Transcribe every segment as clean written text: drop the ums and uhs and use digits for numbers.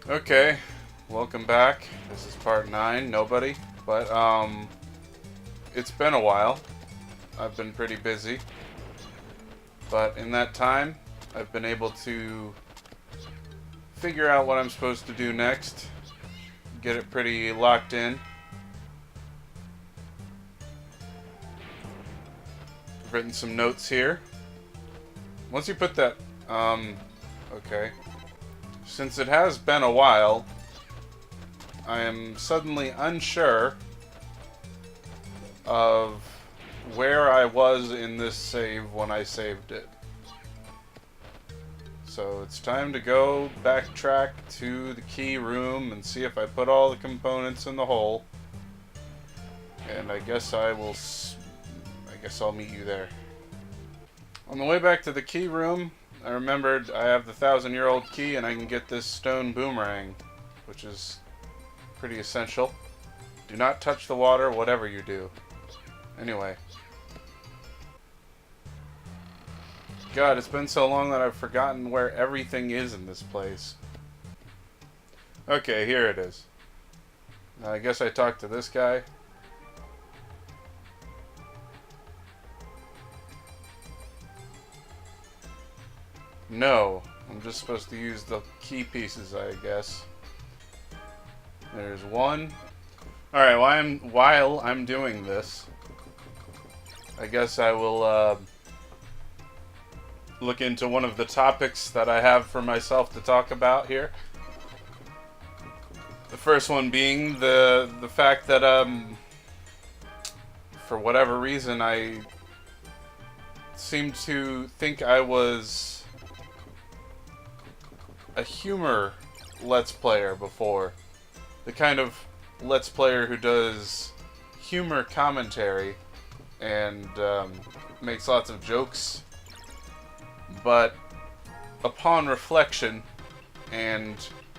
Okay, welcome back. This is part 9, nobody. But, it's been a while. I've been pretty busy. But in that time, I've been able to figure out what I'm supposed to do next. Get it pretty locked in. I've written some notes here. Once you put that, okay. Since it has been a while, I am suddenly unsure of where I was in this save when I saved it. So it's time to go backtrack to the key room and see if I put all the components in the hole. And I guess I'll meet you there. On the way back to the key room, I remembered I have the 1,000-year-old key and I can get this stone boomerang, which is pretty essential. Do not touch the water, whatever you do. Anyway. God, it's been so long that I've forgotten where everything is in this place. Okay, here it is. I guess I talked to this guy. No, I'm just supposed to use the key pieces, I guess. There's one. Alright, while I'm doing this, I guess I will look into one of the topics that I have for myself to talk about here. The first one being the fact that for whatever reason I seemed to think I was a humor Let's Player before. The kind of Let's Player who does humor commentary and makes lots of jokes. But upon reflection and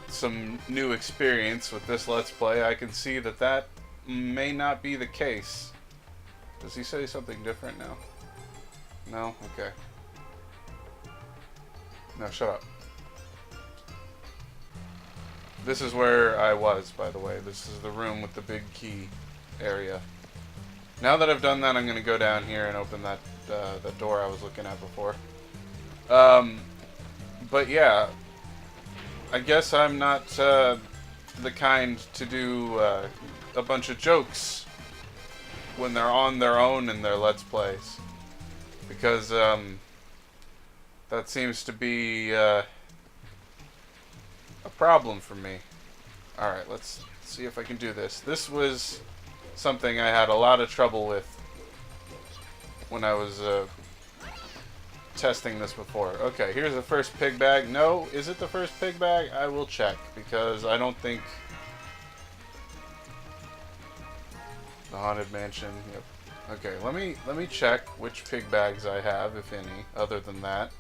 some new experience with this Let's Play, I can see that that may not be the case. Does he say something different now? No? Okay. No, shut up. This is where I was, by the way. This is the room with the big key area. Now that I've done that, I'm going to go down here and open that the door I was looking at before. But yeah, I guess I'm not the kind to do a bunch of jokes when they're on their own in their Let's Plays. Because that seems to be a problem for me. Alright, let's see if I can do this. This was something I had a lot of trouble with when I was testing this before. Okay, here's the first pig bag. No, is it the first pig bag? I will check, because I don't think the Haunted Mansion. Yep. Okay, let me check which pig bags I have, if any, other than that.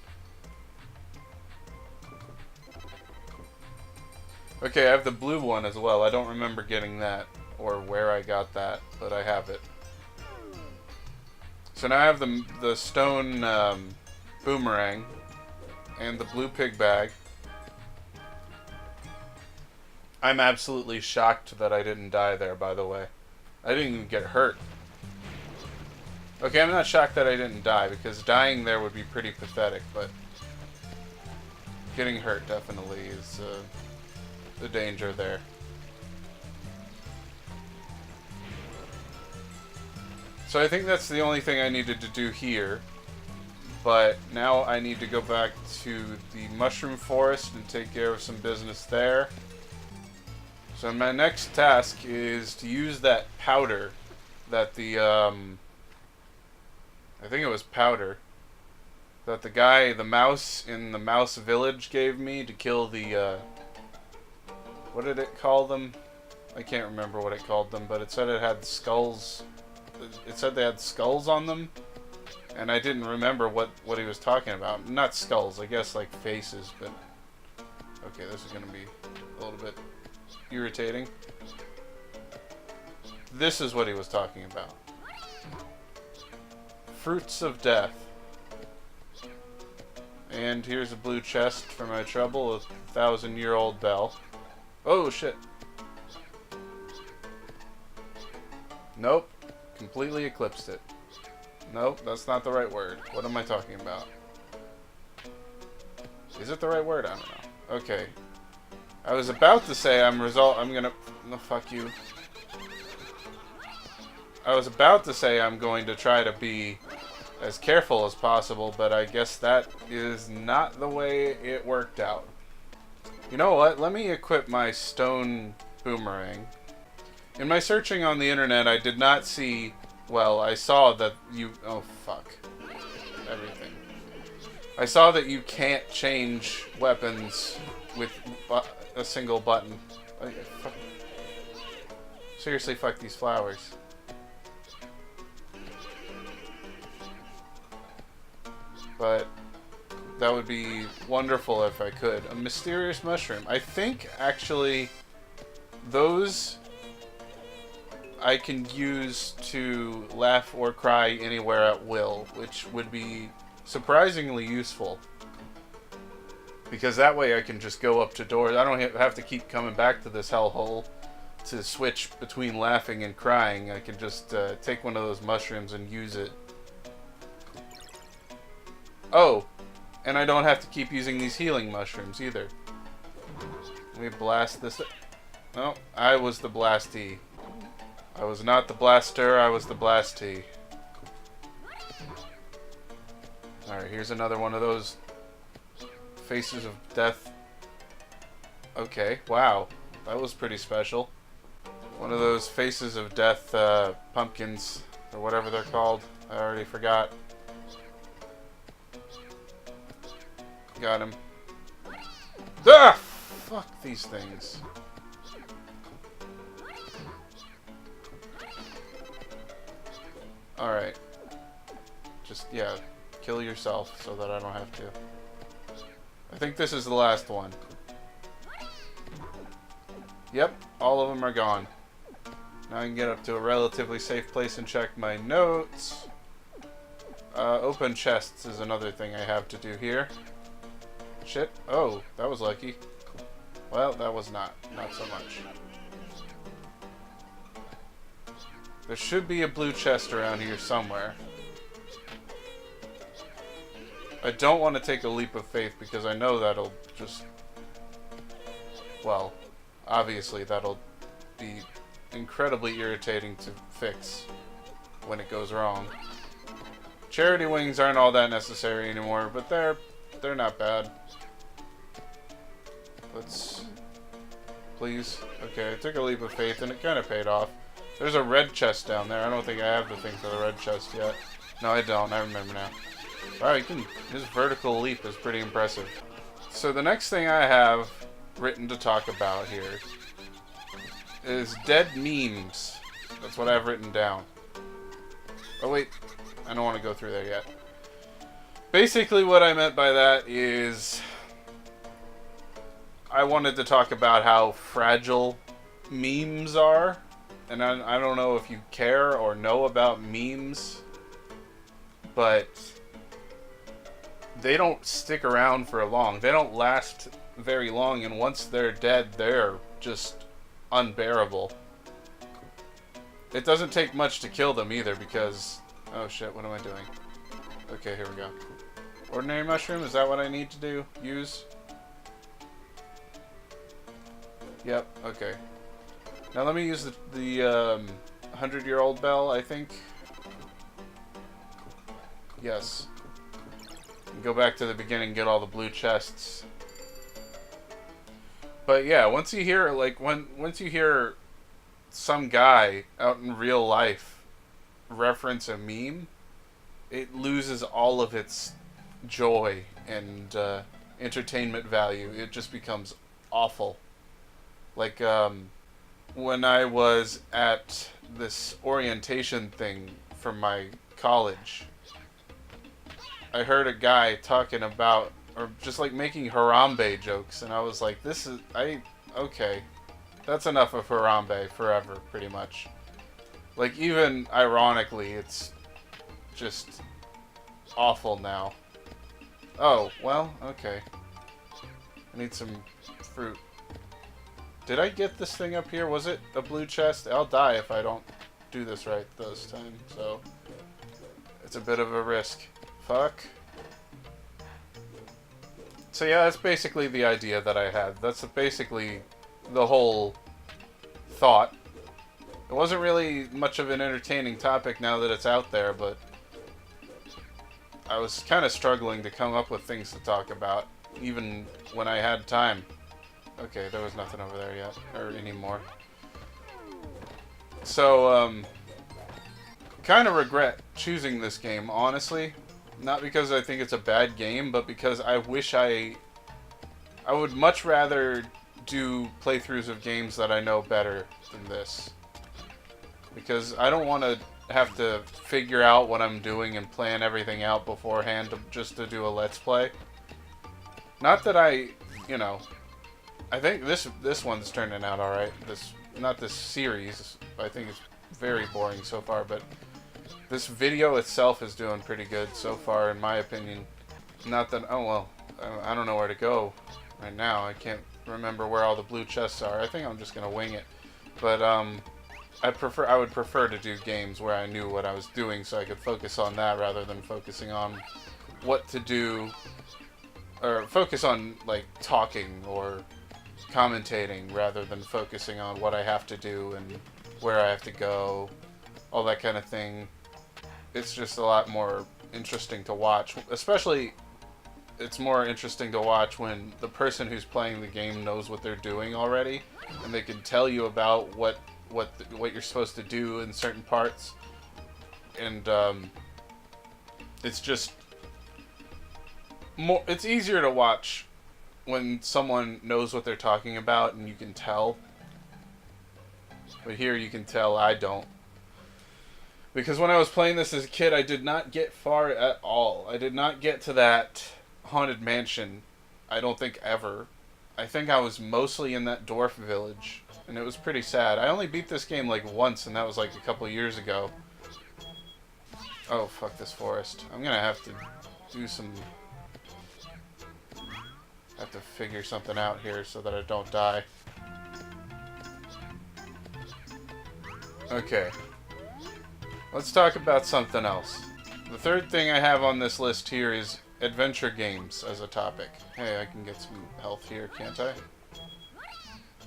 Okay, I have the blue one as well. I don't remember getting that or where I got that, but I have it. So now I have the stone boomerang and the blue pig bag. I'm absolutely shocked that I didn't die there, by the way. I didn't even get hurt. Okay, I'm not shocked that I didn't die, because dying there would be pretty pathetic, but getting hurt definitely is the danger there. So I think that's the only thing I needed to do here. But now I need to go back to the mushroom forest and take care of some business there. So my next task is to use that powder that the I think it was powder that the guy, the mouse in the mouse village gave me to kill the what did it call them? I can't remember what it called them, but it said it had skulls. It said they had skulls on them, and I didn't remember what he was talking about. Not skulls, I guess like faces, but okay, this is gonna be a little bit irritating. This is what he was talking about. Fruits of death. And here's a blue chest for my trouble, a 1,000-year-old bell. Oh, shit. Nope. Completely eclipsed it. Nope, that's not the right word. What am I talking about? Is it the right word? I don't know. Okay. I was about to say I'm gonna... No, fuck you. I was about to say I'm going to try to be as careful as possible, but I guess that is not the way it worked out. You know what? Let me equip my stone boomerang. In my searching on the internet, I did not see... Well, I saw that you... Oh, fuck. Everything. I saw that you can't change weapons with a single button. Fuck. Seriously, fuck these flowers. But that would be wonderful if I could. A mysterious mushroom. I think, actually, those I can use to laugh or cry anywhere at will, which would be surprisingly useful. Because that way I can just go up to doors. I don't have to keep coming back to this hellhole to switch between laughing and crying. I can just take one of those mushrooms and use it. Oh, and I don't have to keep using these healing mushrooms either. Let me blast this. No, I was the blastee. I was not the blaster, I was the blastee. Alright, here's another one of those faces of death. Okay, wow. That was pretty special. One of those faces of death pumpkins, or whatever they're called. I already forgot. Got him. Ah! Fuck these things. Alright. Just, yeah, kill yourself so that I don't have to. I think this is the last one. Yep, all of them are gone. Now I can get up to a relatively safe place and check my notes. Open chests is another thing I have to do here. Shit. Oh, that was lucky. Well, that was not. Not so much. There should be a blue chest around here somewhere. I don't want to take a leap of faith because I know that'll just... Well, obviously that'll be incredibly irritating to fix when it goes wrong. Charity wings aren't all that necessary anymore, but they're not bad. Let's... Please. Okay, I took a leap of faith and it kind of paid off. There's a red chest down there. I don't think I have the thing for the red chest yet. No, I don't. I remember now. Alright, his vertical leap is pretty impressive. So the next thing I have written to talk about here is dead memes. That's what I've written down. Oh wait, I don't want to go through there yet. Basically what I meant by that is I wanted to talk about how fragile memes are. And I don't know if you care or know about memes, but they don't stick around for long. They don't last very long, and once they're dead, they're just unbearable. It doesn't take much to kill them either because... Oh shit, what am I doing? Okay, here we go. Ordinary mushroom, is that what I need to do? Use? Yep, okay. Now let me use the 100-year-old bell, I think. Yes. And go back to the beginning and get all the blue chests. But yeah, once you hear, like, once you hear some guy out in real life reference a meme, it loses all of its joy and entertainment value. It just becomes awful. Like, when I was at this orientation thing for my college, I heard a guy talking about, or just like making Harambe jokes, and I was like, okay, that's enough of Harambe forever, pretty much. Like, even ironically, it's just awful now. Oh, well, okay. I need some fruit. Did I get this thing up here? Was it a blue chest? I'll die if I don't do this right this time, so it's a bit of a risk. Fuck. So yeah, that's basically the idea that I had. That's basically the whole thought. It wasn't really much of an entertaining topic now that it's out there, but I was kind of struggling to come up with things to talk about, even when I had time. Okay, there was nothing over there yet, or anymore. So, kind of regret choosing this game, honestly. Not because I think it's a bad game, but because I wish I would much rather do playthroughs of games that I know better than this. Because I don't want to have to figure out what I'm doing and plan everything out beforehand just to do a Let's Play. Not that I, you know, I think this one's turning out alright. Not this series. I think it's very boring so far, but this video itself is doing pretty good so far, in my opinion. Not that, oh well, I don't know where to go right now. I can't remember where all the blue chests are. I think I'm just gonna wing it. But I would prefer to do games where I knew what I was doing, so I could focus on that rather than focusing on what to do, or focus on like talking or commentating rather than focusing on what I have to do and where I have to go, all that kind of thing. It's just a lot more interesting to watch. Especially, it's more interesting to watch when the person who's playing the game knows what they're doing already, and they can tell you about what you're supposed to do in certain parts. And it's just more. It's easier to watch when someone knows what they're talking about and you can tell. But here you can tell I don't. Because when I was playing this as a kid, I did not get far at all. I did not get to that haunted mansion, I don't think, ever. I think I was mostly in that dwarf village, and it was pretty sad. I only beat this game like once, and that was like a couple years ago. Oh, fuck this forest. I'm gonna have to do some... have to figure something out here so that I don't die. Okay. Let's talk about something else. The third thing I have on this list here is adventure games as a topic. Hey, I can get some health here, can't I?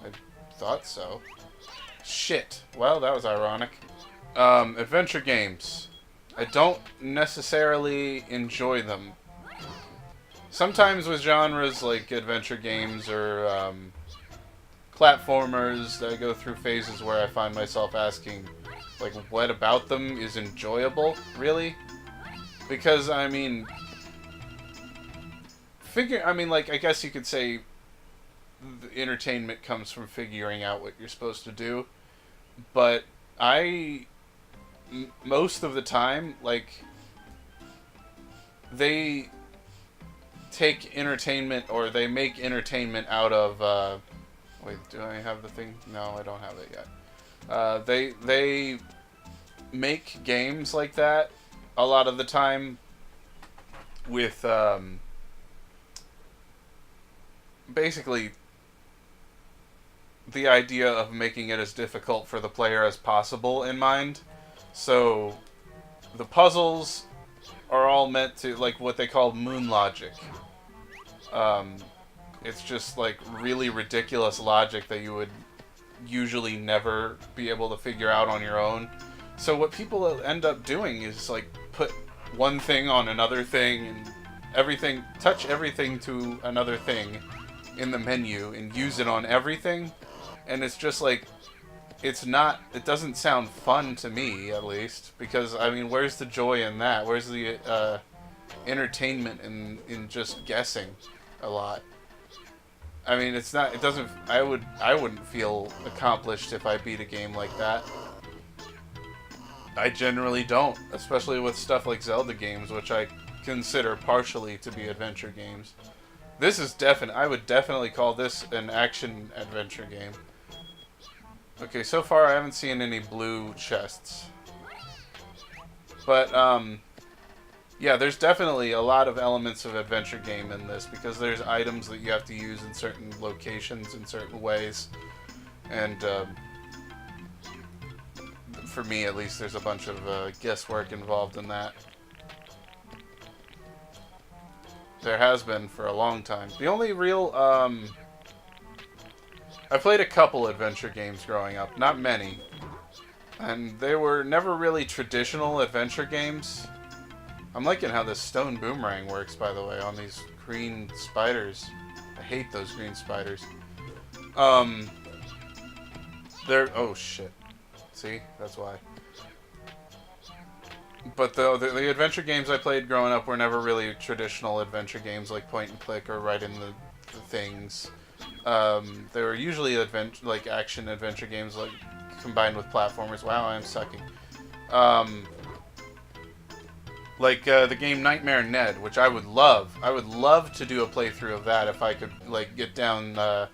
I thought so. Shit. Well, that was ironic. Adventure games. I don't necessarily enjoy them. Sometimes with genres like adventure games or platformers, I go through phases where I find myself asking, like, what about them is enjoyable, really? Because, I mean, I guess you could say the entertainment comes from figuring out what you're supposed to do, but most of the time, like, they take entertainment, or they make entertainment out of, wait, do I have the thing? No, I don't have it yet. They make games like that a lot of the time with, basically the idea of making it as difficult for the player as possible in mind. So the puzzles are all meant to, like, what they call moon logic. It's just like really ridiculous logic that you would usually never be able to figure out on your own. So what people end up doing is like put one thing on another thing and touch everything to another thing in the menu and use it on everything. And it's just like, it doesn't sound fun to me, at least, because, I mean, where's the joy in that? Where's the entertainment in just guessing a lot? I mean, I wouldn't feel accomplished if I beat a game like that. I generally don't, especially with stuff like Zelda games, which I consider partially to be adventure games. This is I would definitely call this an action adventure game. Okay, so far I haven't seen any blue chests. But, Yeah, there's definitely a lot of elements of adventure game in this because there's items that you have to use in certain locations in certain ways, and for me at least, there's a bunch of guesswork involved in that. There has been for a long time. The only real I played a couple adventure games growing up, not many, and they were never really traditional adventure games. I'm liking how this stone boomerang works, by the way, on these green spiders. I hate those green spiders. They're... Oh, shit. See? That's why. But the adventure games I played growing up were never really traditional adventure games like point and click or right in the things. They were usually like action adventure games like combined with platformers. Wow, I'm sucking. Like the game Nightmare Ned, which I would love. I would love to do a playthrough of that if I could like get down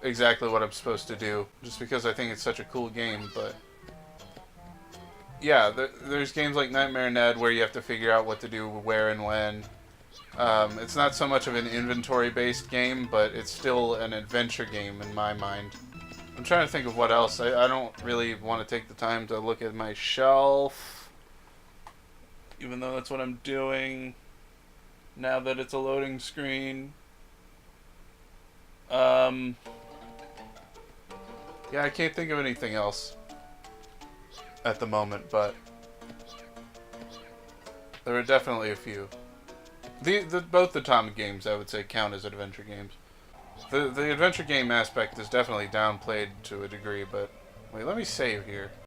exactly what I'm supposed to do. Just because I think it's such a cool game. But yeah, there's games like Nightmare Ned where you have to figure out what to do where and when. It's not so much of an inventory-based game, but it's still an adventure game in my mind. I'm trying to think of what else. I don't really want to take the time to look at my shelf. Even though that's what I'm doing now that it's a loading screen. Yeah, I can't think of anything else at the moment, but there are definitely a few. Both the Tomba games, I would say, count as adventure games. The adventure game aspect is definitely downplayed to a degree, but wait, let me save here.